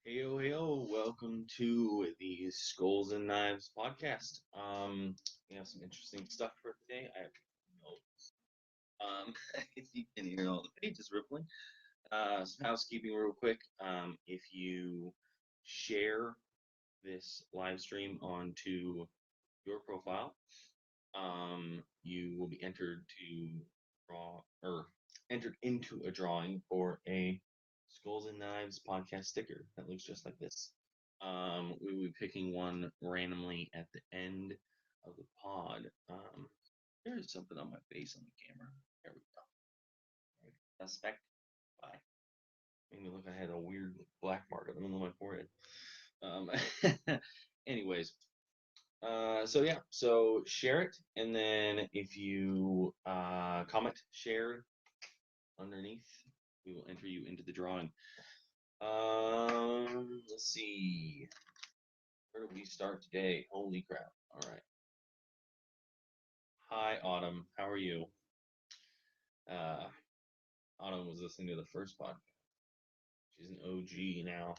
Heyo, heyo, welcome to the Skulls and Knives podcast. We have some interesting stuff for today. I have notes. If you can hear all the pages rippling. Some housekeeping real quick. If you share this live stream onto your profile, you will be entered to draw or entered into a drawing for a Skulls and Knives podcast sticker that looks just like this. We will be picking one randomly at the end of the pod. There is something on my face on the camera. There we go. Suspect. Bye. Made me look. I had a weird black mark on the middle of my forehead. Anyways, so share it, and then if you comment share underneath, we will enter you into the drawing. Let's see. Where do we start today? Holy crap. All right. Hi, Autumn. How are you? Autumn was listening to the first podcast. She's an OG now.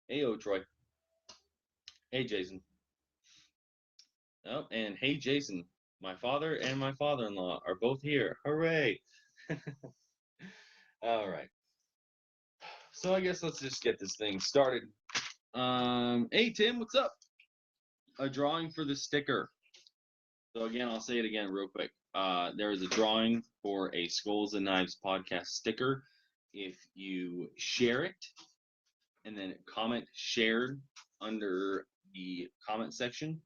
Hey, Troy. Hey, Jason. Oh, and hey, Jason. My father and my father-in-law are both here. Hooray! All right. So I guess let's just get this thing started. Hey, Tim, what's up? A drawing for the sticker. So again, I'll say it again real quick. There is a drawing for a Skulls and Knives podcast sticker. If you share it and then comment shared under the comment section.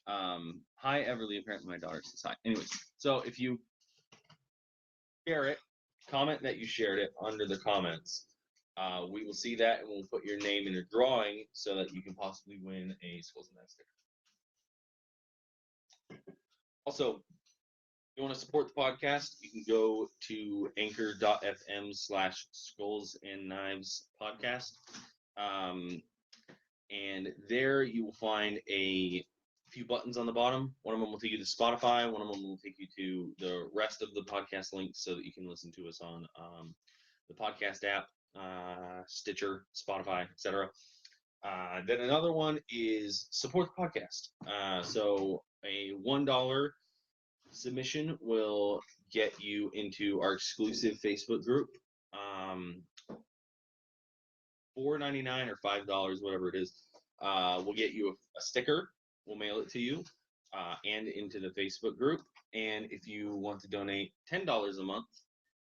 Hi, Everly. Apparently my daughter says hi. Anyways, so if you share it, comment that you shared it under the comments. We will see that and we'll put your name in a drawing so that you can possibly win a Skulls and Knives sticker. Also, if you want to support the podcast, you can go to anchor.fm/Skulls and Knives podcast. And there you will find a few buttons on the bottom. One of them will take you to Spotify. One of them will take you to the rest of the podcast links so that you can listen to us on the podcast app, Stitcher, Spotify, etc. Then another one is support the podcast. So a $1 submission will get you into our exclusive Facebook group. $4.99 or $5, whatever it is, we'll get you a sticker. We'll mail it to you and into the Facebook group. And if you want to donate $10 a month,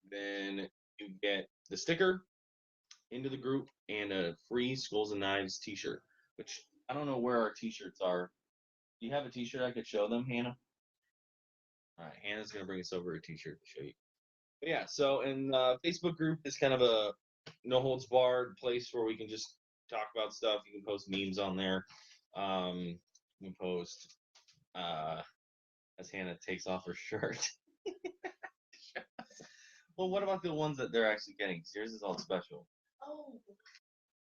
then you get the sticker into the group and a free Skulls and Knives t-shirt, which I don't know where our t-shirts are. Do you have a t-shirt I could show them, Hannah? All right, Hannah's going to bring us over a t-shirt to show you. But yeah, so in Facebook group is kind of a no holds barred place where we can just talk about stuff. You can post memes on there. You can post as Hannah takes off her shirt. Well, what about the ones that they're actually getting? Yours is all special. Oh.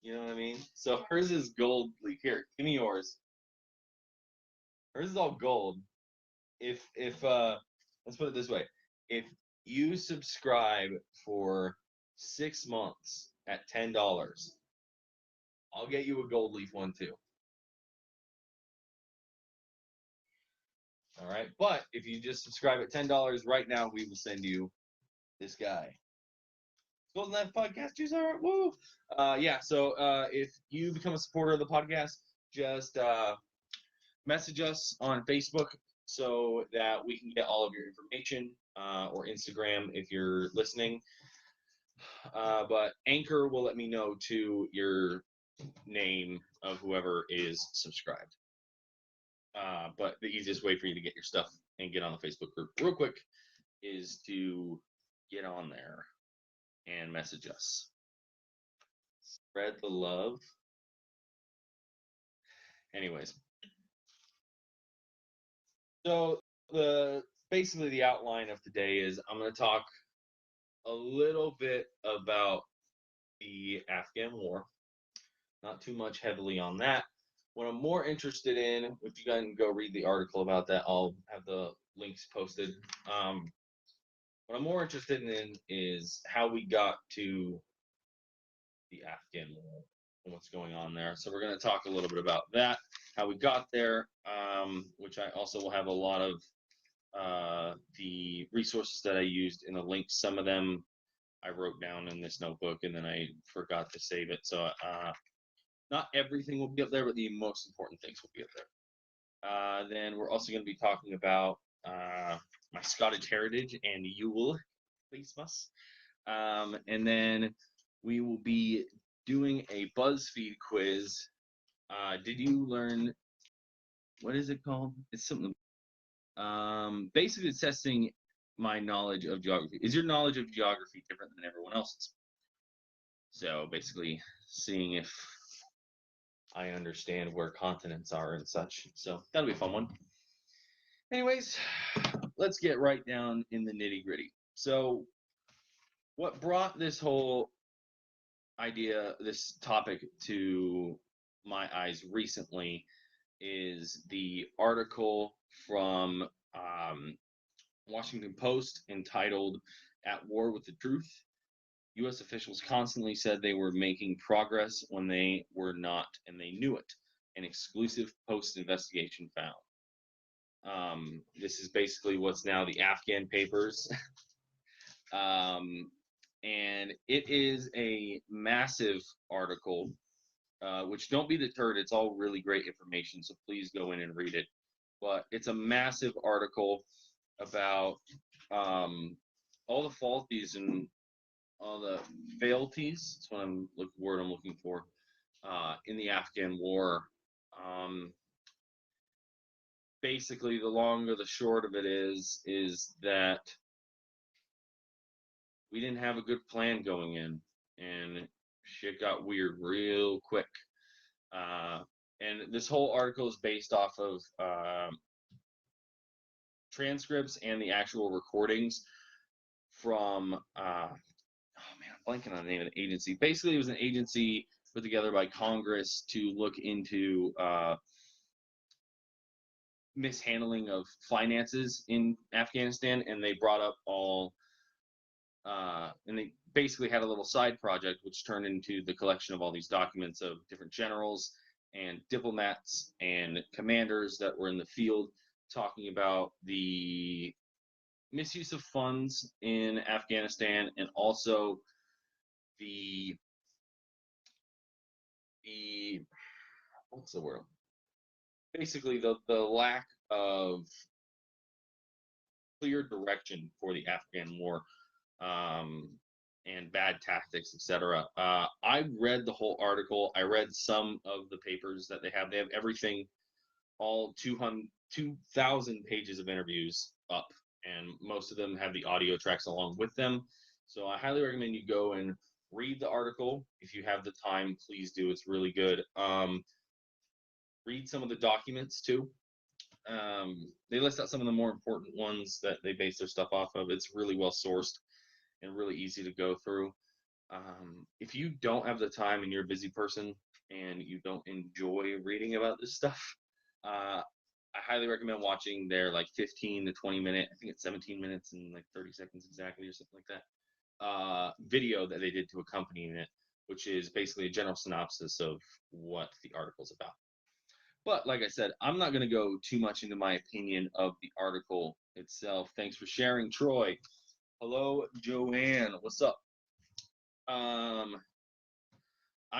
You know what I mean? So hers is gold. Here, give me yours. Hers is all gold. If let's put it this way, if you subscribe for 6 months at $10, I'll get you a gold leaf one too. All right, but if you just subscribe at $10 right now, we will send you this guy. Skulls and Knives podcast, juice, all right, woo! Yeah, so if you become a supporter of the podcast, just message us on Facebook so that we can get all of your information, or Instagram if you're listening. But Anchor will let me know to your name of whoever is subscribed. But the easiest way for you to get your stuff and get on the Facebook group real quick is to get on there and message us. Spread the love. Anyways. So basically the outline of today is I'm going to talk a little bit about the Afghan war. Not too much heavily on that. What I'm more interested in, if you guys can go read the article about that, I'll have the links posted. What I'm more interested in is how we got to the Afghan war and what's going on there. So we're going to talk a little bit about that, how we got there, which I also will have a lot of the resources that I used in the links. Some of them I wrote down in this notebook and then I forgot to save it. So not everything will be up there, but the most important things will be up there. Then we're also going to be talking about my Scottish heritage and Yule Christmas. And then we will be doing a BuzzFeed quiz. Did you learn, what is it called? It's something. Basically, it's testing my knowledge of geography. Is your knowledge of geography different than everyone else's? So basically, seeing if I understand where continents are and such. So that'll be a fun one. Anyways, let's get right down in the nitty gritty. So, what brought this whole idea, this topic to my eyes recently is the article from Washington Post entitled "At War with the Truth." U.S. officials constantly said they were making progress when they were not, and they knew it. An exclusive Post investigation found. This is basically what's now the Afghan papers. And it is a massive article, which don't be deterred. It's all really great information, so please go in and read it. But it's a massive article about all the faulties and all the failties. That's what word I'm looking for in the Afghan war. Basically, the long or the short of it is that we didn't have a good plan going in, and shit got weird real quick. And this whole article is based off of transcripts and the actual recordings from oh man, I'm blanking on the name of the agency. Basically, it was an agency put together by Congress to look into mishandling of finances in Afghanistan, and they brought up all and they basically had a little side project which turned into the collection of all these documents of different generals and diplomats and commanders that were in the field talking about the misuse of funds in Afghanistan, and also the what's the word? Basically, the lack of clear direction for the Afghan war, and bad tactics, etc. I read the whole article. I read some of the papers that they have. They have everything, all 2,000 pages of interviews up, and most of them have the audio tracks along with them. So I highly recommend you go and read the article. If you have the time, please do. It's really good. Read some of the documents too. They list out some of the more important ones that they base their stuff off of. It's really well sourced and really easy to go through. If you don't have the time and you're a busy person and you don't enjoy reading about this stuff, I highly recommend watching their like 15 to 20 minute, I think it's 17 minutes and like 30 seconds exactly or something like that, video that they did to accompany it, which is basically a general synopsis of what the article's about. But like I said, I'm not going to go too much into my opinion of the article itself. Thanks for sharing, Troy. Hello, Joanne. What's up? I'm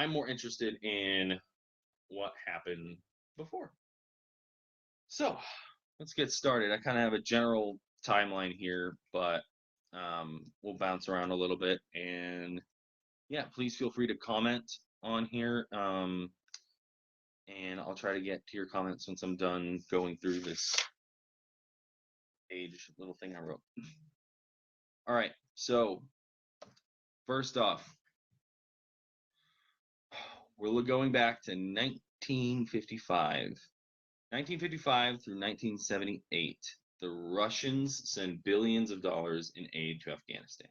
more interested in what happened before. So let's get started. I kind of have a general timeline here, but we'll bounce around a little bit. And yeah, please feel free to comment on here. And I'll try to get to your comments once I'm done going through this page little thing I wrote. All right, so first off, we're going back to 1955. 1955 through 1978, the Russians send billions of dollars in aid to Afghanistan.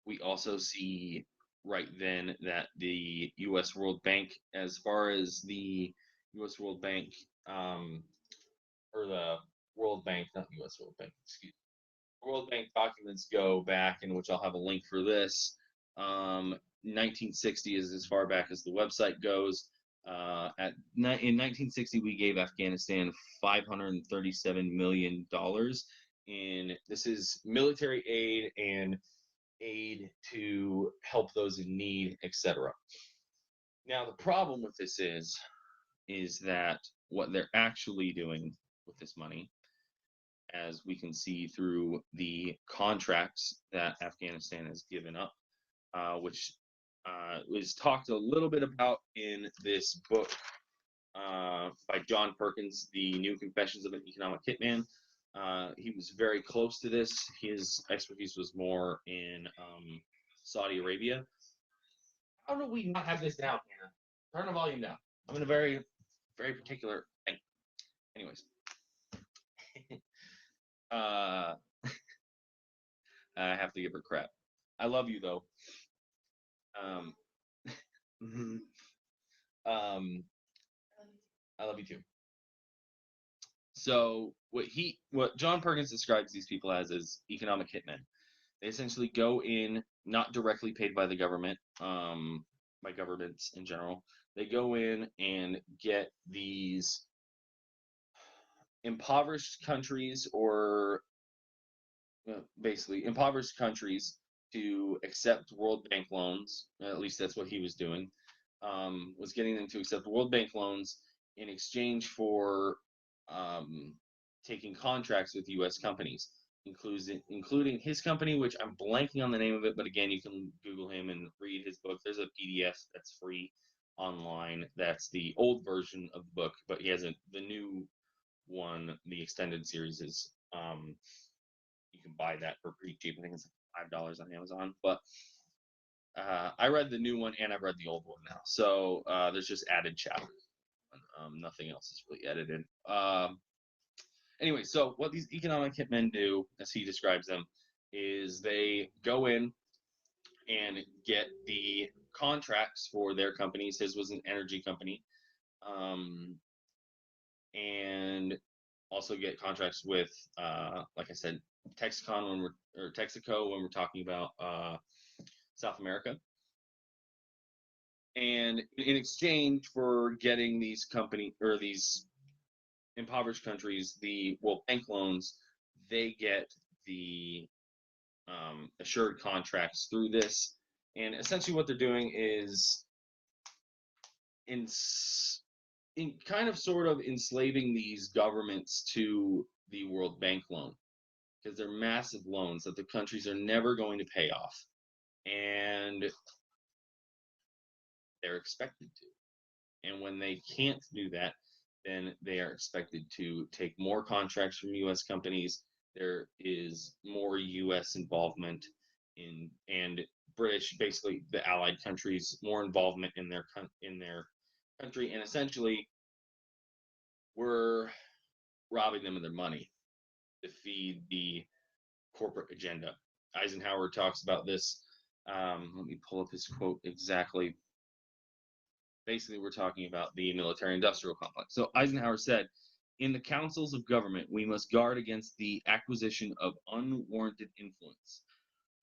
We also see right then that the U.S. World Bank, as far as the U.S. World Bank, or the World Bank, not the U.S. World Bank, excuse me, World Bank documents go back, in which I'll have a link for this. 1960 is as far back as the website goes. In 1960, we gave Afghanistan $537 million this is military aid and aid to help those in need, etc. Now, the problem with this is that what they're actually doing with this money, as we can see through the contracts that Afghanistan has given up, which was talked a little bit about in this book by John Perkins, The New Confessions of an Economic Hitman. He was very close to this. His expertise was more in Saudi Arabia. How do we not have this down, Hannah? Turn the volume down. I'm in a very, very particular thing. Anyways. I have to give her crap. I love you, though. I love you too. So what John Perkins describes these people as is economic hitmen. They essentially go in, not directly paid by the government, by governments in general. They go in and get these impoverished countries, or basically impoverished countries, to accept World Bank loans. At least that's what he was doing. Was getting them to accept World Bank loans in exchange for taking contracts with U.S. companies, including his company, which I'm blanking on the name of it, but again, you can Google him and read his book. There's a PDF that's free online. That's the old version of the book, but he has the new one. The extended series is you can buy that for pretty cheap. I think it's like $5 on Amazon, but I read the new one and I've read the old one now. So there's just added chapters. Nothing else is really edited. Anyway, so what these economic hitmen do, as he describes them, is they go in and get the contracts for their companies. His was an energy company. And also get contracts with, like I said, Texaco when we're talking about South America. And in exchange for getting these these impoverished countries the World Bank loans, they get the assured contracts through this. And essentially what they're doing is in kind of sort of enslaving these governments to the World Bank loan, because they're massive loans that the countries are never going to pay off. And they're expected to. And when they can't do that, then they are expected to take more contracts from U.S. companies. There is more U.S. involvement and British, basically the allied countries, more involvement in their country, and essentially we're robbing them of their money to feed the corporate agenda. Eisenhower talks about this. Let me pull up his quote exactly. Basically, we're talking about the military-industrial complex. So Eisenhower said, "In the councils of government, we must guard against the acquisition of unwarranted influence,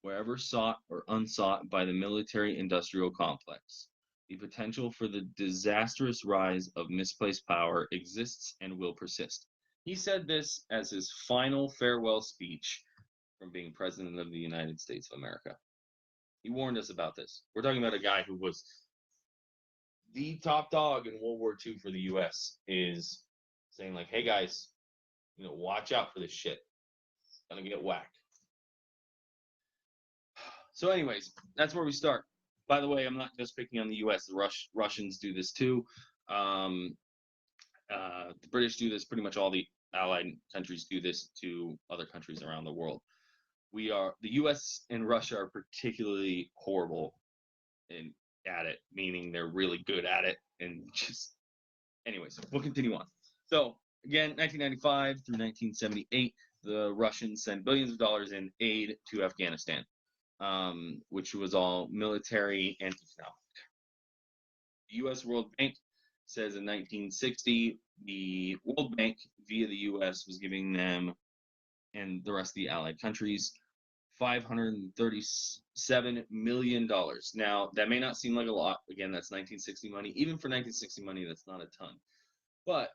wherever sought or unsought by the military-industrial complex. The potential for the disastrous rise of misplaced power exists and will persist." He said this as his final farewell speech from being president of the United States of America. He warned us about this. We're talking about a guy who was the top dog in World War II for the U.S. is saying, like, hey guys, watch out for this shit. It's gonna get whacked. So anyways, that's where we start. By the way, I'm not just picking on the U.S. The Russians do this too. The British do this. Pretty much all the allied countries do this to other countries around the world. The U.S. and Russia are particularly horrible at it, meaning they're really good at it. And just, anyways, we'll continue on. So again, 1995 through 1978, the Russians sent billions of dollars in aid to Afghanistan, which was all military and economic. The U.S. World Bank says in 1960, the World Bank via the U.S. was giving them and the rest of the allied countries $537 million. Now, that may not seem like a lot. Again, that's 1960 money. Even for 1960 money, that's not a ton. But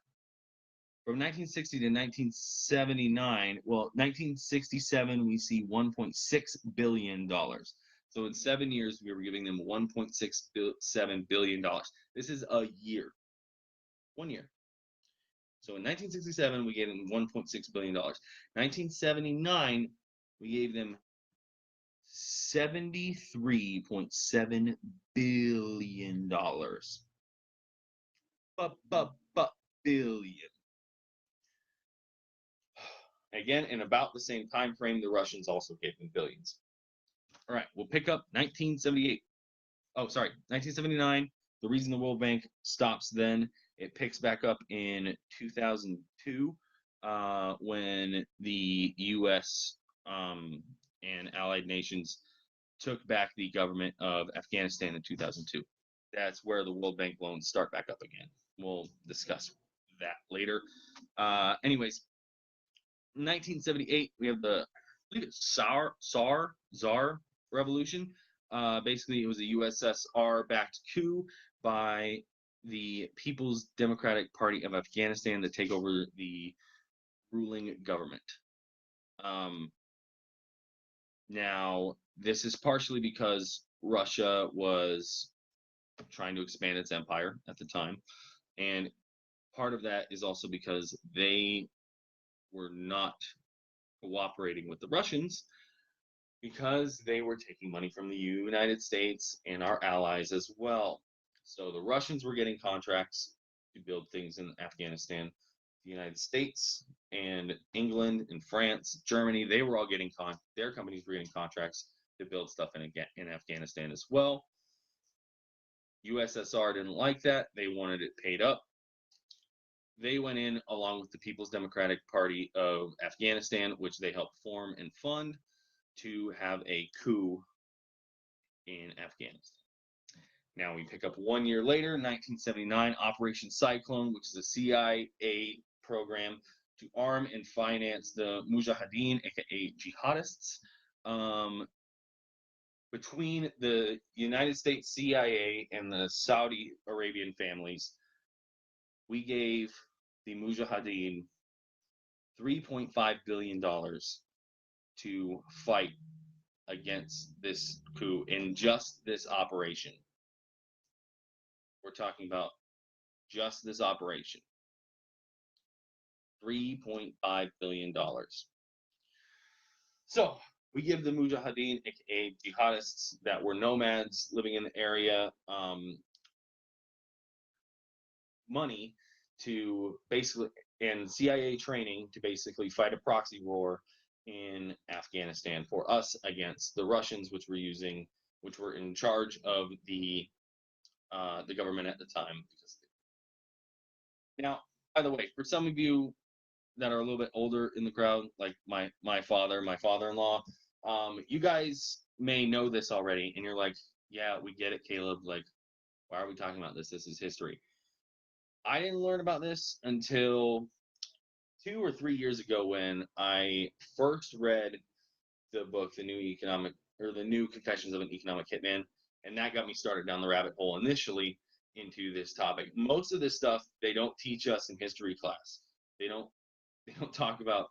from 1960 to 1979, well, 1967, we see $1.6 billion. So in 7 years, we were giving them $1.67 billion. This is a year. 1 year. So in 1967, we gave them $1.6 billion. 1979, we gave them $73.7 billion. Billion. Again, in about the same time frame, the Russians also gave them billions. All right, we'll pick up 1978. Oh, sorry, 1979. The reason the World Bank stops then, it picks back up in 2002 when the U.S. And allied nations took back the government of Afghanistan in 2002. That's where the World Bank loans start back up again. We'll discuss that later. Anyways, 1978, we have the, I believe it's Tsar Revolution. Basically, it was a USSR-backed coup by the People's Democratic Party of Afghanistan to take over the ruling government. Now, this is partially because Russia was trying to expand its empire at the time, and part of that is also because they were not cooperating with the Russians because they were taking money from the United States and our allies as well. So the Russians were getting contracts to build things in Afghanistan. The United States and England and France, Germany, they were all getting their companies were getting contracts to build stuff in Afghanistan as well. USSR didn't like that. They wanted it paid up. They went in along with the People's Democratic Party of Afghanistan, which they helped form and fund, to have a coup in Afghanistan. Now we pick up 1 year later, 1979, Operation Cyclone, which is a CIA program to arm and finance the Mujahideen, aka jihadists. Between the United States CIA and the Saudi Arabian families, we gave the Mujahideen $3.5 billion to fight against this coup in just this operation. We're talking about just this operation. $3.5 billion. So we give the Mujahideen, aka jihadists that were nomads living in the area, money to basically, and CIA training to basically fight a proxy war in Afghanistan for us against the Russians, which were in charge of the government at the time. Now, by the way, for some of you that are a little bit older in the crowd, like my father-in-law, you guys may know this already, and you're like, yeah, we get it, Caleb. Like, why are we talking about this? This is history. I didn't learn about this until 2 or 3 years ago when I first read the book, The New Confessions of an Economic Hitman, and that got me started down the rabbit hole initially into this topic. Most of this stuff they don't teach us in history class. They don't talk about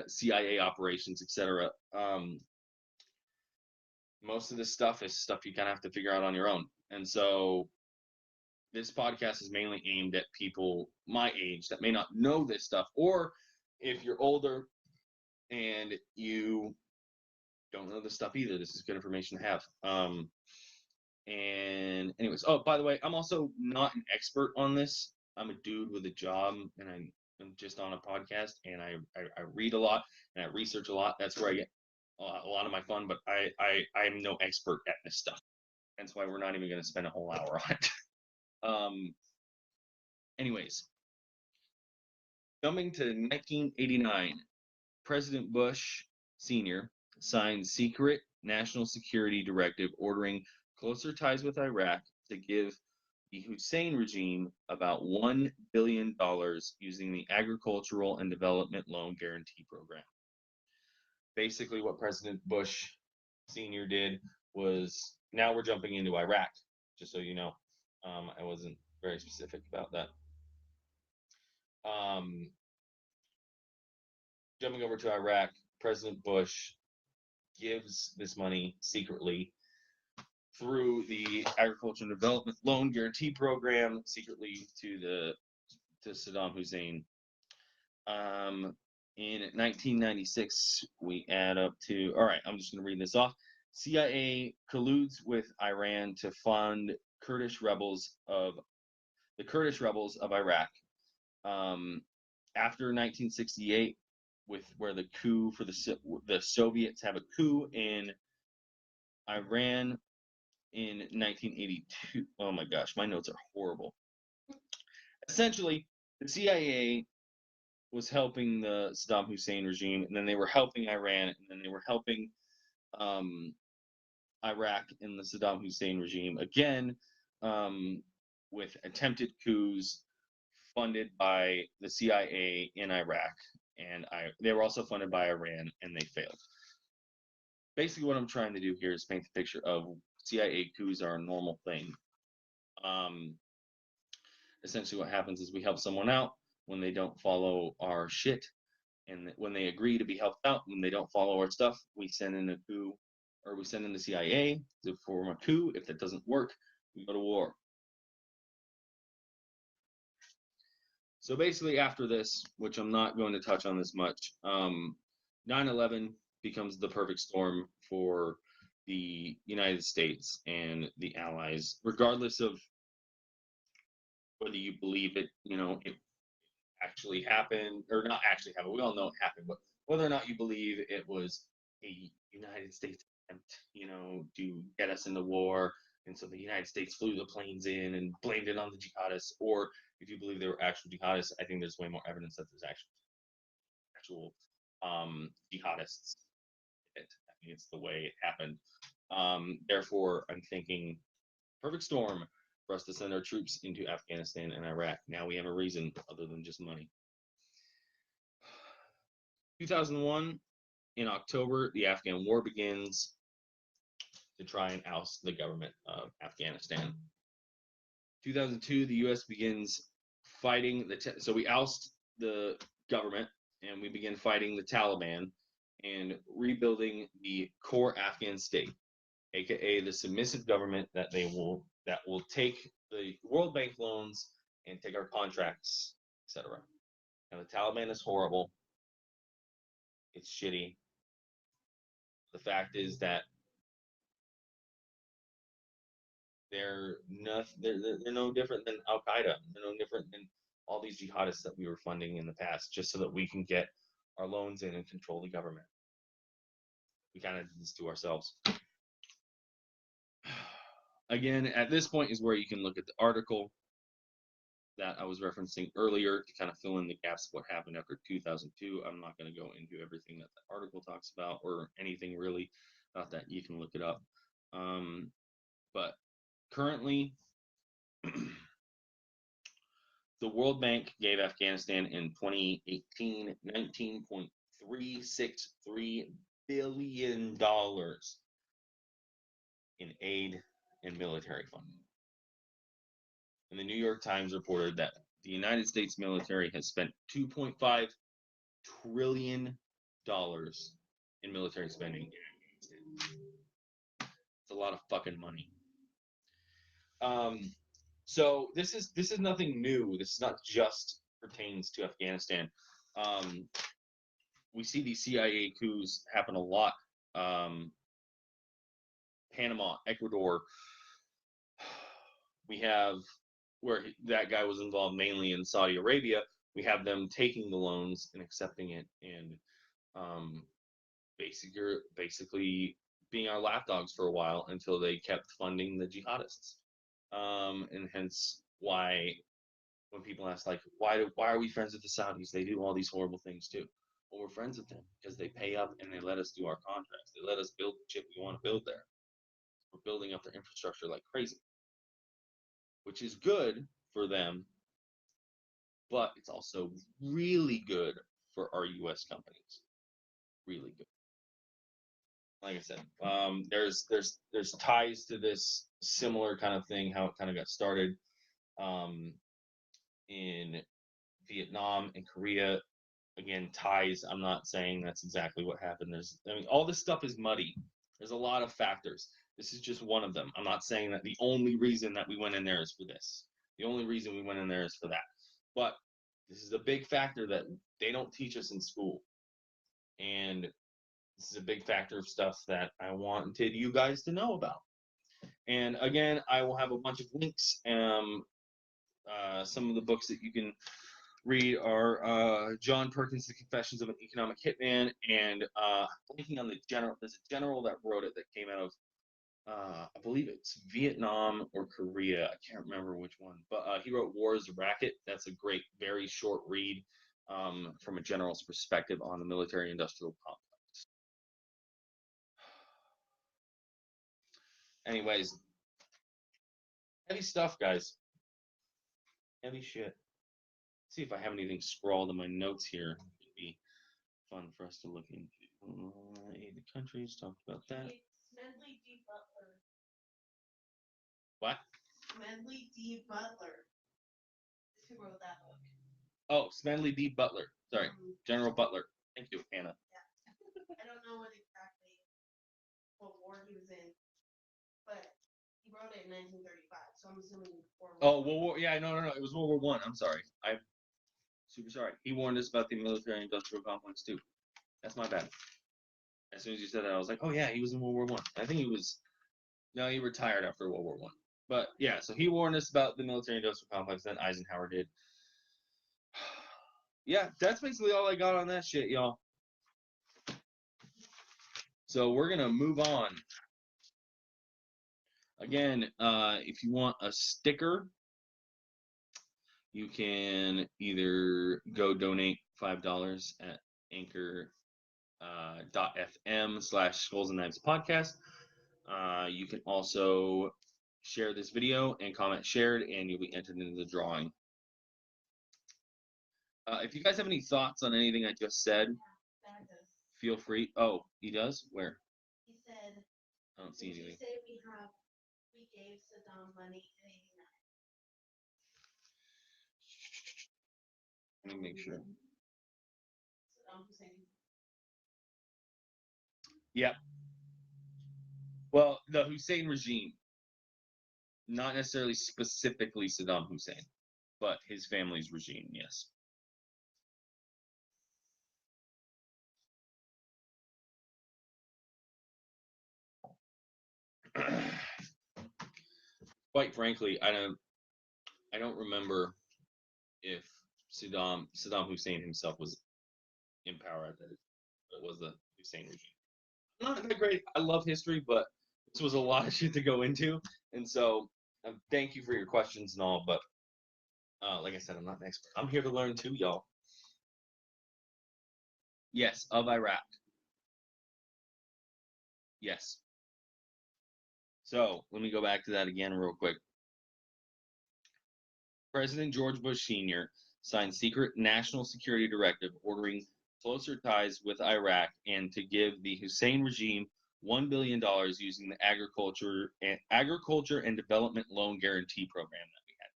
CIA operations, etc. Most of this stuff is stuff you kind of have to figure out on your own. And so this podcast is mainly aimed at people my age that may not know this stuff, or if you're older and you don't know this stuff either, this is good information to have. And anyways, oh, by the way, I'm also not an expert on this. I'm a dude with a job, and I'm just on a podcast, and I read a lot and I research a lot. That's where I get a lot of my fun, but I'm no expert at this stuff. That's why we're not even going to spend a whole hour on it. Anyways, coming to 1989, President Bush Sr. signed secret national security directive ordering closer ties with Iraq to give the Hussein regime about $1 billion using the Agricultural and Development Loan Guarantee Program. basically what President Bush Sr. did was, now we're jumping into Iraq, just so you know. I wasn't very specific about that. Um, Jumping over to Iraq, President Bush gives this money secretly through the Agriculture and Development Loan Guarantee Program secretly to Saddam Hussein. In 1996, we add up to, all right, I'm just going to read this off. CIA colludes with Iran to fund Kurdish rebels of the Kurdish rebels of Iraq. After 1968, where the coup for the Soviets have a coup in Iran in 1982. Oh my gosh, my notes are horrible. Essentially, the CIA was helping the Saddam Hussein regime, and then they were helping Iran, and then they were helping Iraq in the Saddam Hussein regime again, with attempted coups funded by the CIA in Iraq, and they were also funded by Iran, and they failed. Basically, what I'm trying to do here is paint the picture of CIA coups are a normal thing. Essentially, what happens is we help someone out when they don't follow our shit, and when they agree to be helped out, when they don't follow our stuff, we send in a coup, or we send in the CIA to form a coup. If that doesn't work, we go to war. So basically, after this, which I'm not going to touch on this much, 9/11 becomes the perfect storm for the United States and the Allies, regardless of whether you believe it, it actually happened or not actually happened. We all know it happened, but whether or not you believe it was a United States attempt, to get us into war, and so the United States flew the planes in and blamed it on the jihadists, or if you believe they were actual jihadists, I think there's way more evidence that there's actual jihadists. I think it's the way it happened. Therefore, I'm thinking perfect storm for us to send our troops into Afghanistan and Iraq. Now we have a reason other than just money. 2001, in October, the Afghan war begins to try and oust the government of Afghanistan. 2002, the U.S. begins fighting so we oust the government and we begin fighting the Taliban and rebuilding the core Afghan state, aka the submissive government that will take the World Bank loans and take our contracts, etc. Now the Taliban is horrible. It's shitty. The fact is that they're no different than Al Qaeda. They're no different than all these jihadists that we were funding in the past, just so that we can get our loans in and control the government. We kind of did this to ourselves. Again, at this point is where you can look at the article that I was referencing earlier to kind of fill in the gaps of what happened after 2002. I'm not going to go into everything that the article talks about or anything really about that. You can look it up. But currently, the World Bank gave Afghanistan in 2018 $19.363 billion in aid and military funding. And the New York Times reported that the United States military has spent $2.5 trillion in military spending in Afghanistan. It's a lot of fucking money. So this is nothing new. This is not just pertains to Afghanistan. We see these CIA coups happen a lot. Panama, Ecuador. We have where that guy was involved mainly in Saudi Arabia. We have them taking the loans and accepting it, and basically being our lapdogs for a while until they kept funding the jihadists. And hence why when people ask, like, why are we friends with the Saudis? They do all these horrible things too. Well, we're friends with them because they pay up and they let us do our contracts. They let us build the shit we want to build there. We're building up their infrastructure like crazy, which is good for them, but it's also really good for our U.S. companies. Really good. like I said, there's ties to this similar kind of thing, how it kind of got started um, in Vietnam and Korea. Again, ties. I'm not saying that's exactly what happened. I mean, all this stuff is muddy. There's a lot of factors. This is just one of them. I'm not saying that the only reason that we went in there is for this. The only reason we went in there is for that. But this is a big factor that they don't teach us in school. And this is a big factor of stuff that I wanted you guys to know about. And again, I will have a bunch of links. Some of the books that you can read are John Perkins' The Confessions of an Economic Hitman, and blanking on the general. There's a general that wrote it that came out of, I believe it's Vietnam or Korea. I can't remember which one, but he wrote War's Racket. That's a great, very short read from a general's perspective on the military-industrial complex. Anyways, heavy stuff, guys. Heavy shit. See if I have anything scrawled in my notes here. It'd be fun for us to look into. The countries talked about that. Smedley D. Butler. What? Smedley D. Butler is who wrote that book. Oh, Smedley D. Butler. Sorry, General Butler. Thank you, Hannah. Yeah. I don't know what war he was in, but he wrote it in 1935, so I'm assuming before. Oh, World War. Yeah, no. It was World War One. I'm sorry. I'm super sorry. He warned us about the military-industrial complex too. That's my bad. As soon as you said that, I was like, oh yeah, he was in World War One. I think he was. No, he retired after World War One. But yeah, so he warned us about the military-industrial complex. Then Eisenhower did. Yeah, that's basically all I got on that shit, y'all. So we're gonna move on. Again, if you want a sticker, you can either go donate $5 at anchor.fm/Skulls and Knives podcast. You can also share this video and comment shared, and you'll be entered into the drawing. If you guys have any thoughts on anything I just said, feel free. Oh, he does? Where? He said, I don't see anything. You say we gave Saddam money in 89. Let me make sure. Saddam Hussein. Yep. Well, the Hussein regime, not necessarily specifically Saddam Hussein, but his family's regime, yes. Quite frankly, I don't remember if Saddam Hussein himself was in power at that. It was the Hussein regime. Not that great. I love history, but this was a lot of shit to go into, and so thank you for your questions and all. But like I said, I'm not an expert. I'm here to learn too, y'all. Yes, of Iraq. Yes. So let me go back to that again real quick. President George Bush Sr. signed secret national security directive ordering closer ties with Iraq and to give the Hussein regime $1 billion using the agriculture and development loan guarantee program that we had.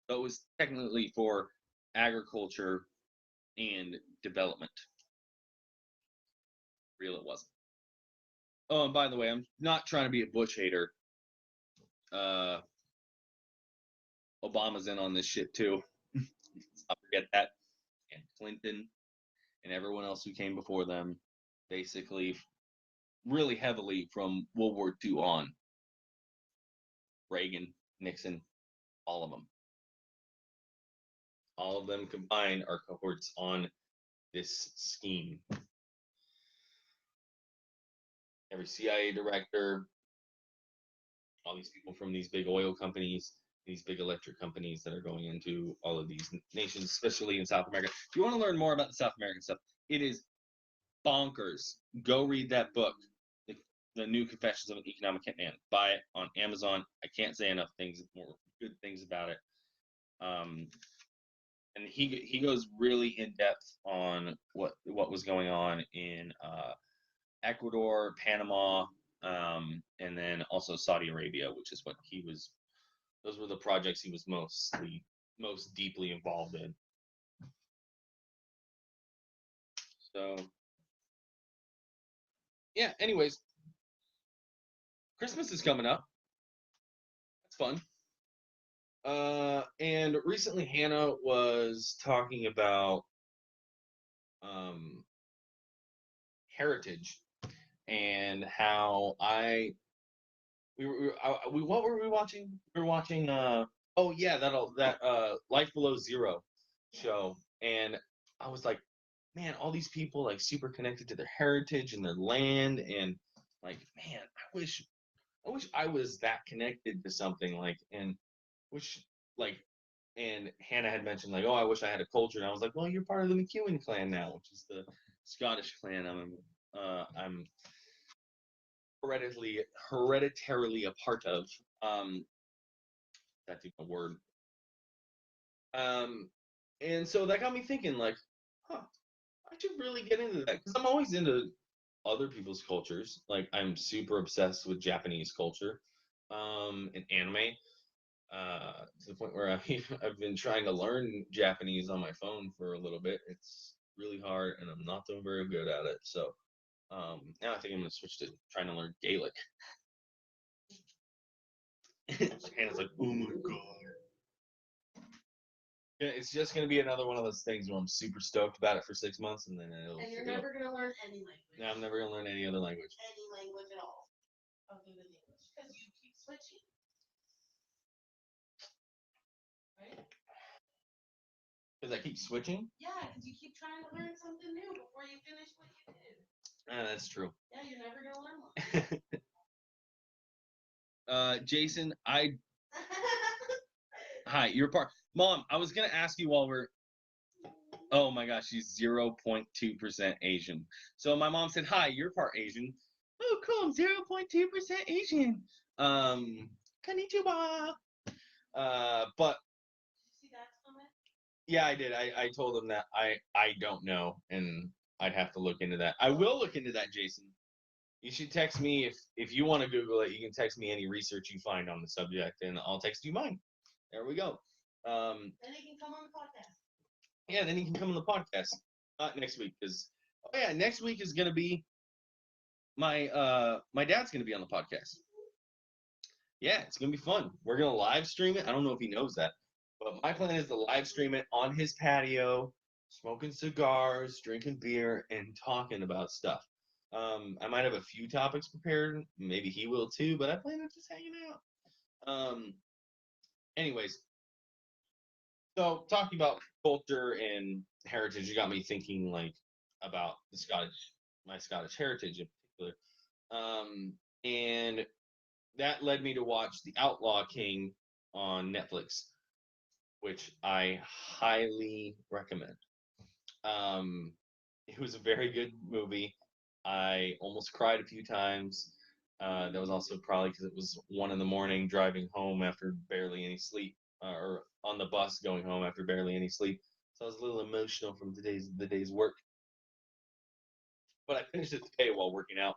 So it was technically for agriculture and development. Real it wasn't. Oh, and by the way, I'm not trying to be a Bush hater. Obama's in on this shit too. Let's not forget that. And Clinton and everyone else who came before them, basically really heavily from World War II on. Reagan, Nixon, all of them. All of them combined are cohorts on this scheme. Every CIA director, all these people from these big oil companies, these big electric companies that are going into all of these nations, especially in South America. If you want to learn more about the South American stuff, it is bonkers. Go read that book, The New Confessions of an Economic Hitman. Buy it on Amazon. I can't say enough more good things about it. And he goes really in depth on what was going on in Ecuador, Panama, and then also Saudi Arabia, which is what he was. Those were the projects he was most deeply involved in. So yeah. Anyways, Christmas is coming up. It's fun. And recently Hannah was talking about um, heritage and how what were we watching? We were watching oh yeah, that Life Below Zero show, and I was like, man, all these people like super connected to their heritage and their land, and like, man, I wish I was that connected to something like, and wish like, and Hannah had mentioned like, oh, I wish I had a culture, and I was like, well, you're part of the McEwen clan now, which is the Scottish clan. I'm hereditarily a part of. Um, that's even a word. Um, and so that got me thinking, like, huh, I should really get into that because I'm always into other people's cultures. Like, I'm super obsessed with Japanese culture, and anime. To the point where I've been trying to learn Japanese on my phone for a little bit. It's really hard, and I'm not doing very good at it. So now I think I'm gonna switch to trying to learn Gaelic. Hannah's like, oh my god. Yeah, it's just gonna be another one of those things where I'm super stoked about it for 6 months, and then it'll. And you're never gonna learn any language. No, I'm never gonna learn any other language. Any language at all, other than English, because you keep switching. Right? Because I keep switching. Yeah, because you keep trying to learn something new before you finish what you did. That's true. Yeah, you're never gonna learn one. Jason, hi, you're part. Mom, I was gonna ask you while we're. Oh my gosh, she's 0.2% Asian. So my mom said, "Hi, you're part Asian." Oh, cool. I'm 0.2% Asian. Konnichiwa. But Did you see that comment? yeah, I did. I told him that I don't know, and I'd have to look into that. I will look into that, Jason. You should text me if you want to Google it. You can text me any research you find on the subject, and I'll text you mine. There we go. Then he can come on the podcast. Yeah, then he can come on the podcast. Not next week, because oh yeah, next week is gonna be my dad's gonna be on the podcast. Yeah, it's gonna be fun. We're gonna live stream it. I don't know if he knows that, but my plan is to live stream it on his patio, smoking cigars, drinking beer, and talking about stuff. I might have a few topics prepared. Maybe he will too, but I plan on just hanging out. Anyways, so talking about culture and heritage, you got me thinking like about my Scottish heritage in particular. And that led me to watch The Outlaw King on Netflix, which I highly recommend. Um, it was a very good movie. I almost cried a few times. That was also probably because it was 1 in the morning driving home after barely any sleep, or on the bus going home after barely any sleep. So I was a little emotional from the day's work. But I finished it today while working out.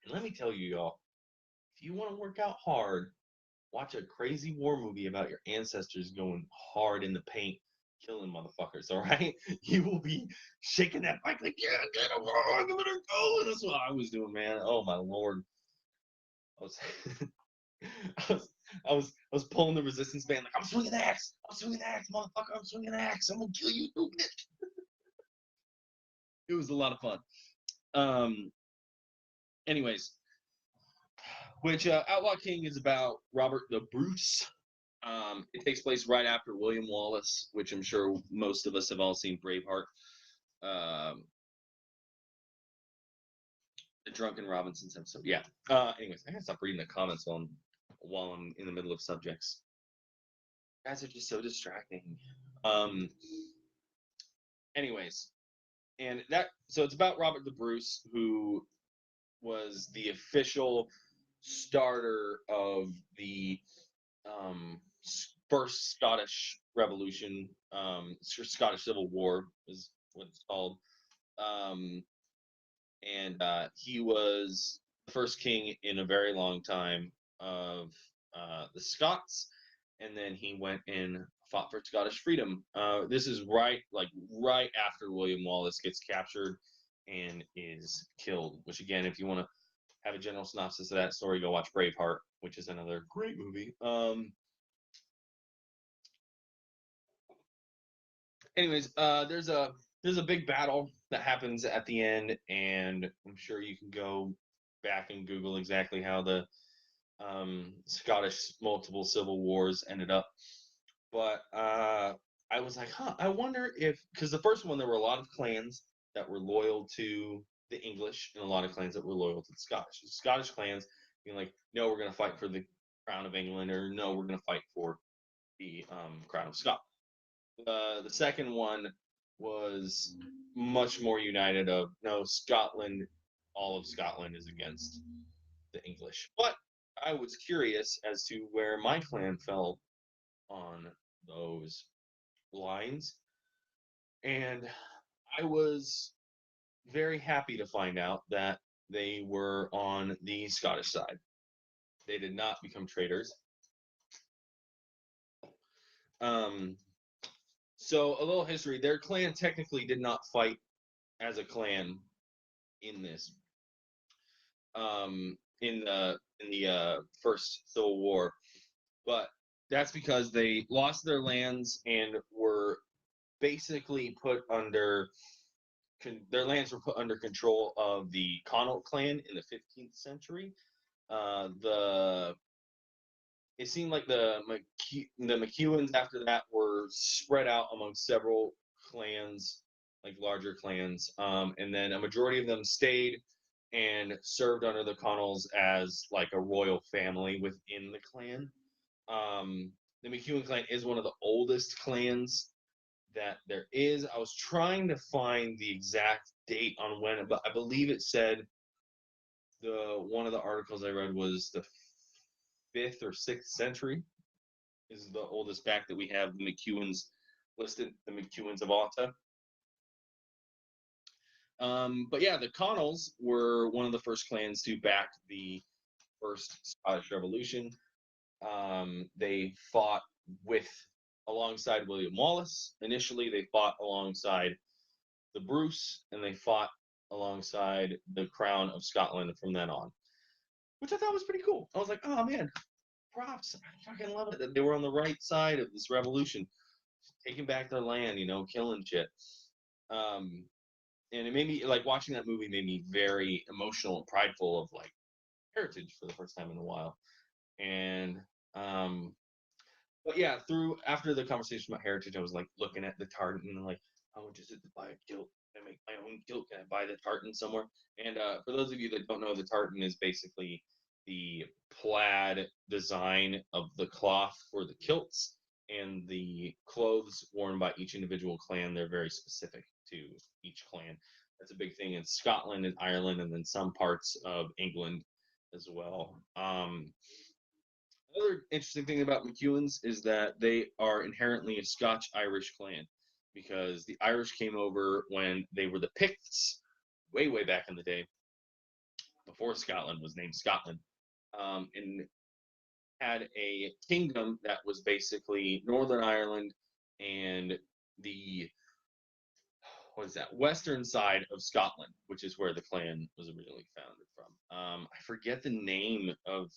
And let me tell you, y'all, if you want to work out hard, watch a crazy war movie about your ancestors going hard in the paint, killing motherfuckers. All right, you will be shaking that bike like, yeah, get him, I'm gonna go. And that's what I was doing, man. Oh my lord, I was, I was, I was pulling the resistance band like, I'm swinging the axe, motherfucker, I'm swinging the axe, I'm gonna kill you, bitch. It was a lot of fun. Um, anyways, which Outlaw King is about Robert the Bruce. It takes place right after William Wallace, which I'm sure most of us have all seen Braveheart. Um, the Drunken Robinsons episode. Yeah. Anyways, I gotta stop reading the comments while I'm in the middle of subjects. You guys are just so distracting. Um. Anyways, and so it's about Robert the Bruce, who was the official starter of the first Scottish Revolution, Scottish Civil War is what it's called. Um, and he was the first king in a very long time of the Scots, and then he went and fought for Scottish freedom. This is right after William Wallace gets captured and is killed. Which again, if you want to have a general synopsis of that story, go watch Braveheart, which is another great movie. Anyways, there's a big battle that happens at the end, and I'm sure you can go back and Google exactly how the Scottish multiple civil wars ended up. But I was like, I wonder if, because the first one there were a lot of clans that were loyal to the English and a lot of clans that were loyal to the Scottish. The Scottish clans being like, no, we're going to fight for the crown of England, or no, we're going to fight for the crown of Scotland. The second one was much more united of no, Scotland, all of Scotland is against the English. But I was curious as to where my clan fell on those lines, and I was very happy to find out that they were on the Scottish side. They did not become traitors. Um, so a little history: their clan technically did not fight as a clan in this. In the first Civil War, but that's because they lost their lands and were basically put under their lands were put under control of the Connaught clan in the 15th century. The It seemed like the McEwens after that were spread out among several clans, like larger clans, and then a majority of them stayed and served under the Connaughts as like a royal family within the clan. The McEwen clan is one of the oldest clans that there is. I was trying to find the exact date on when, but I believe it said the one of the articles I read was the 5th or 6th century is the oldest back that we have the McEwens listed, the McEwens of Alta. But yeah, the Connaughts were one of the first clans to back the first Scottish Revolution. They fought with alongside William Wallace. Initially, they fought alongside the Bruce, and they fought alongside the Crown of Scotland from then on, which I thought was pretty cool. I was like, oh man, props! I fucking love it that they were on the right side of this revolution, taking back their land, killing shit. Um, and it made me like watching that movie made me very emotional and prideful of like heritage for the first time in a while. And but yeah, through after the conversation about heritage, I was like looking at the tartan and like, how much is it to buy a kilt? Can I make my own kilt? Can I buy the tartan somewhere? And for those of you that don't know, the tartan is basically the plaid design of the cloth for the kilts, and the clothes worn by each individual clan. They're very specific to each clan. That's a big thing in Scotland and Ireland, and then some parts of England as well. Another interesting thing about McEwens is that they are inherently a Scotch-Irish clan because the Irish came over when they were the Picts, way, way back in the day, before Scotland was named Scotland, and had a kingdom that was basically Northern Ireland and the what is that western side of Scotland, which is where the clan was originally founded from. I forget the name of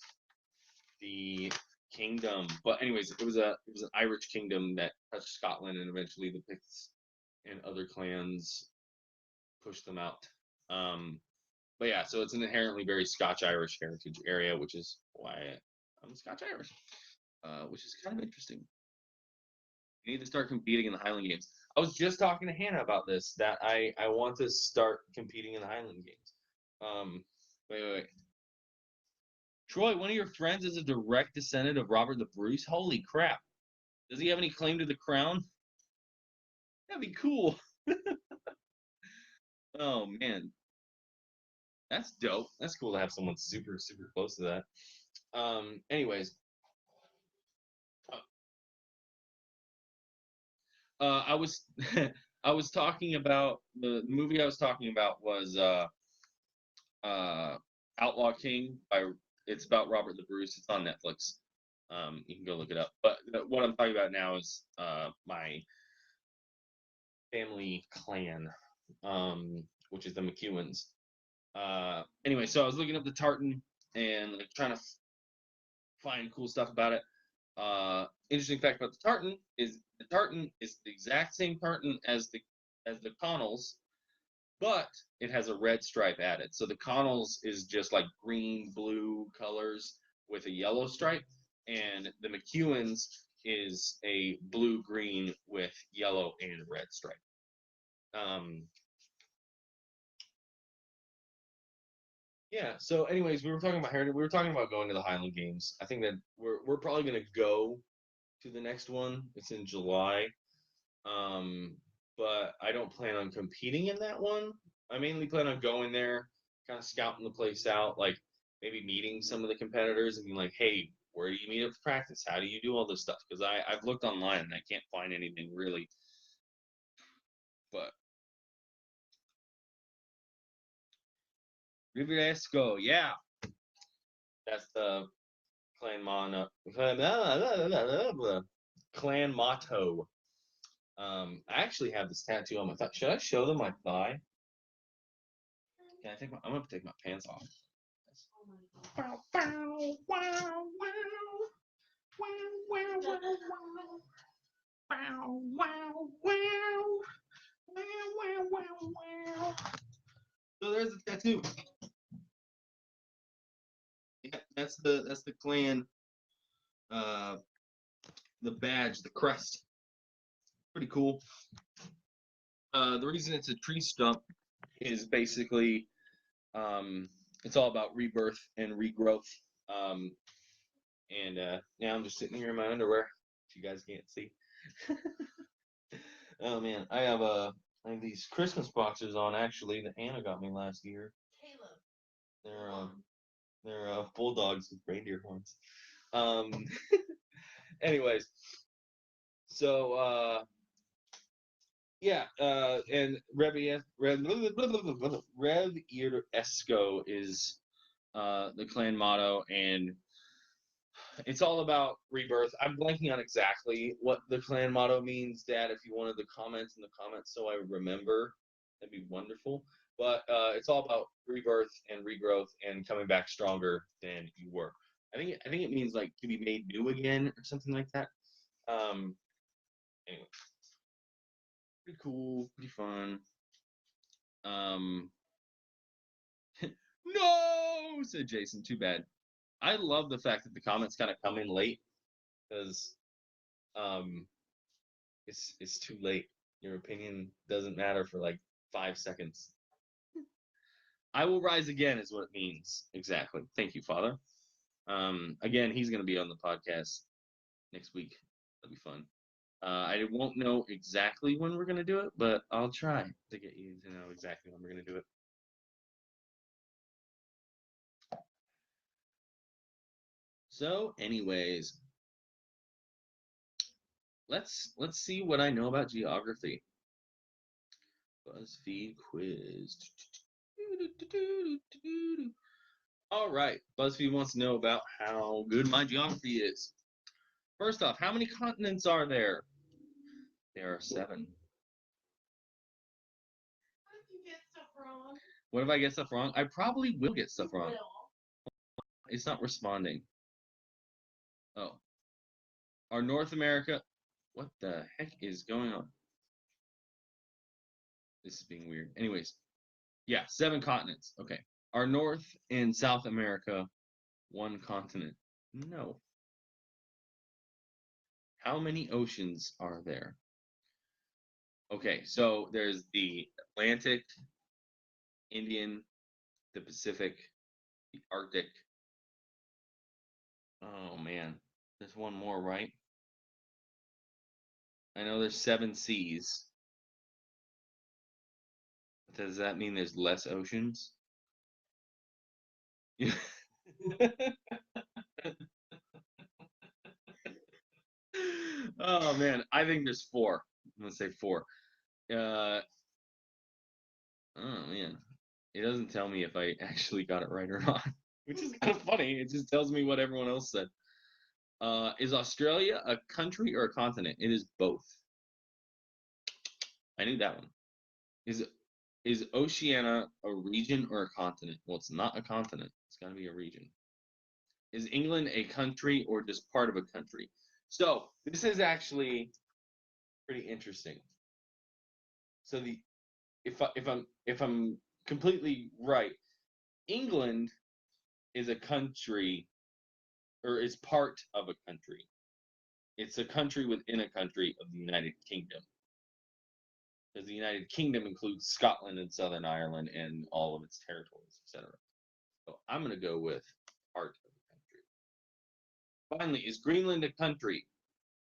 the kingdom, but anyways, it was an Irish kingdom that touched Scotland, and eventually the Picts and other clans pushed them out. But yeah, so it's an inherently very Scotch-Irish heritage area, which is why I'm Scotch-Irish, which is kind of interesting. You need to start competing in the Highland Games. I was just talking to Hannah about this, that I want to start competing in the Highland Games. Wait. Troy, one of your friends is a direct descendant of Robert the Bruce. Holy crap. Does he have any claim to the crown? That'd be cool. Oh, man. That's dope. That's cool to have someone super, super close to that. Anyways. I was I was talking about the movie I was talking about was Outlaw King it's about Robert the Bruce. It's on Netflix. You can go look it up. But what I'm talking about now is my family clan, which is the McEwens. Anyway, so I was looking up the tartan and like trying to find cool stuff about it. Interesting fact about the tartan is the exact same tartan as the Connells, but it has a red stripe added. So the Connells is just like green, blue colors with a yellow stripe, and the McEwens is a blue, green with yellow and red stripe. Yeah. So, anyways, we were talking about heritage. We were talking about going to the Highland Games. I think that we're probably gonna go to the next one. It's in July. But I don't plan on competing in that one. I mainly plan on going there, kind of scouting the place out, like maybe meeting some of the competitors and being like, hey, where do you meet up to practice? How do you do all this stuff? Because I've looked online and I can't find anything really. But Riveresco, yeah. That's the clan motto. I actually have this tattoo on my thigh. Should I show them my thigh? Can I I'm gonna take my pants off. Oh So there's the tattoo. Yeah, that's the clan, the badge, the crest. Pretty cool. The reason it's a tree stump is basically it's all about rebirth and regrowth. And now I'm just sitting here in my underwear, if you guys can't see. Oh man, I have these Christmas boxes on actually that Anna got me last year. Caleb. They're bulldogs with reindeer horns. Anyways, so yeah, and Rev Esco is the clan motto, and it's all about rebirth. I'm blanking on exactly what the clan motto means, Dad. If you wanted the comments in the comments so I remember, that'd be wonderful. But it's all about rebirth and regrowth and coming back stronger than you were. I think it means like to be made new again or something like that. Anyway, pretty cool, pretty fun. No, said Jason. Too bad. I love the fact that the comments kind of come in late because um, it's too late. Your opinion doesn't matter for like 5 seconds. I will rise again is what it means exactly. Thank you, Father. Again, he's going to be on the podcast next week. That'll be fun. I won't know exactly when we're going to do it, but I'll try to get you to know exactly when we're going to do it. So, anyways, let's see what I know about geography. BuzzFeed quiz. All right, BuzzFeed wants to know about how good my geography is. First off, how many continents are there? There are 7. What if you get stuff wrong? What if I get stuff wrong? I probably will get stuff wrong. It's not responding. Oh. Are North America... What the heck is going on? This is being weird. Anyways. Yeah, 7 continents. Okay. Are North and South America one continent? No. How many oceans are there? Okay, so there's the Atlantic, Indian, the Pacific, the Arctic. Oh man, there's one more, right? I know there's 7 seas. Does that mean there's less oceans? Oh man, I think there's 4. I'm gonna say 4. Oh man, It doesn't tell me if I actually got it right or not, which is kind of funny. It just tells me what everyone else said. Is Australia a country or a continent? It is both. I knew that one. Is Oceania a region or a continent? Well, it's not a continent. It's got to be a region. Is England a country or just part of a country? So this is actually pretty interesting. So if I'm completely right, England is a country or is part of a country. It's a country within a country of the United Kingdom. Because the United Kingdom includes Scotland and Southern Ireland and all of its territories, etc. So I'm going to go with part of the country. Finally, is Greenland a country?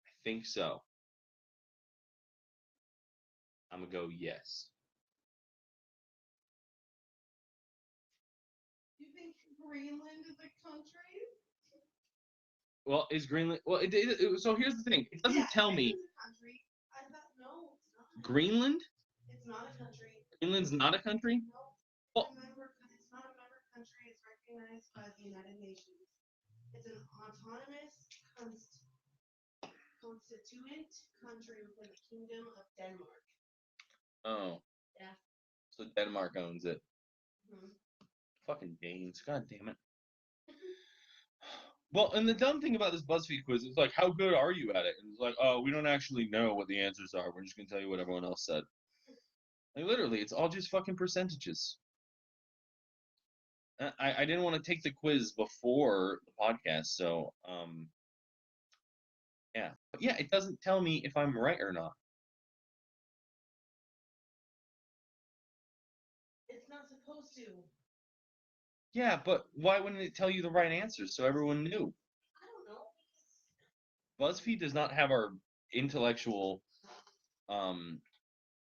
I think so. I'm going to go yes. You think Greenland is a country? Well, is Greenland? Well, so here's the thing. It doesn't tell me. It's a country. I thought no, it's not. Greenland? It's not a country. Greenland's not a country? No. Well, It's not a member country. It's recognized by the United Nations. It's an autonomous constituent country within the Kingdom of Denmark. oh. Yeah. So Denmark owns it. Mm-hmm. Fucking Danes. God damn it. Well, and the dumb thing about this BuzzFeed quiz is like, how good are you at it? And it's like, oh, we don't actually know what the answers are. We're just gonna tell you what everyone else said. Like literally, it's all just fucking percentages. I didn't want to take the quiz before the podcast, so yeah. But yeah, it doesn't tell me if I'm right or not. It's not supposed to. Yeah, but why wouldn't it tell you the right answers so everyone knew? I don't know. BuzzFeed does not have our intellectual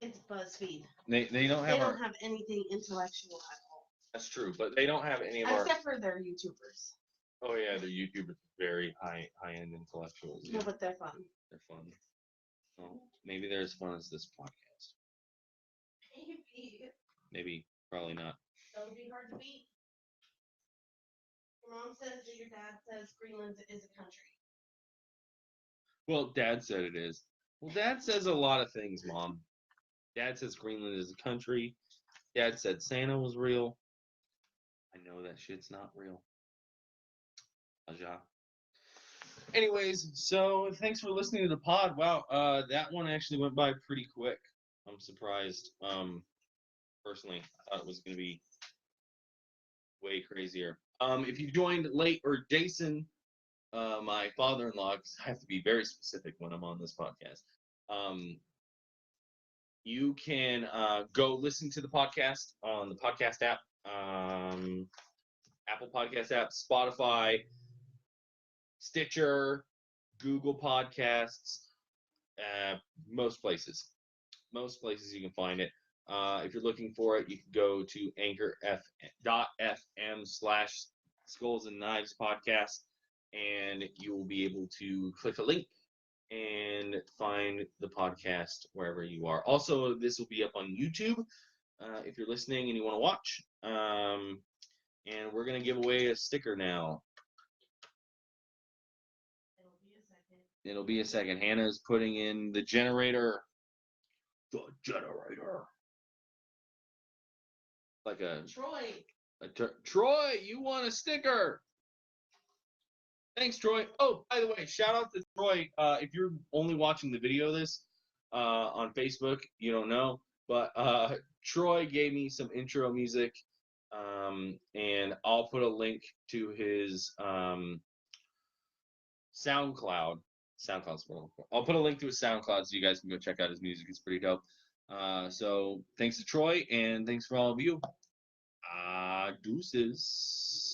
It's BuzzFeed. They don't have don't have anything intellectual at all. That's true, but they don't have any of our. Except for their YouTubers. Oh yeah, their YouTubers are very high end intellectuals. No, but they're fun. They're fun. Well, maybe they're as fun as this podcast. Maybe, probably not. That would be hard to beat. Your mom says that your dad says Greenland is a country. Well, Dad said it is. Well, Dad says a lot of things, Mom. Dad says Greenland is a country. Dad said Santa was real. I know that shit's not real. Aja. Anyways, so thanks for listening to the pod. Wow, that one actually went by pretty quick. I'm surprised. Personally, I thought it was going to be way crazier. If you joined late, or Jason, my father-in-law, because I have to be very specific when I'm on this podcast, you can go listen to the podcast on the podcast app, Apple Podcast app, Spotify, Stitcher, Google Podcasts, most places. Most places you can find it. If you're looking for it, you can go to anchor.fm/Skulls and Knives podcast, and you will be able to click a link and find the podcast wherever you are. Also, this will be up on YouTube if you're listening and you want to watch. And we're going to give away a sticker now. It'll be a second. Hannah's putting in the generator. The generator. Like a Troy, you want a sticker? Thanks, Troy. Oh, by the way, shout out to Troy. If you're only watching the video of this on Facebook, you don't know, but Troy gave me some intro music, and I'll put a link to his SoundCloud. I'll put a link to his SoundCloud so you guys can go check out his music. It's pretty dope. So thanks to Troy, and thanks for all of you. Deuces.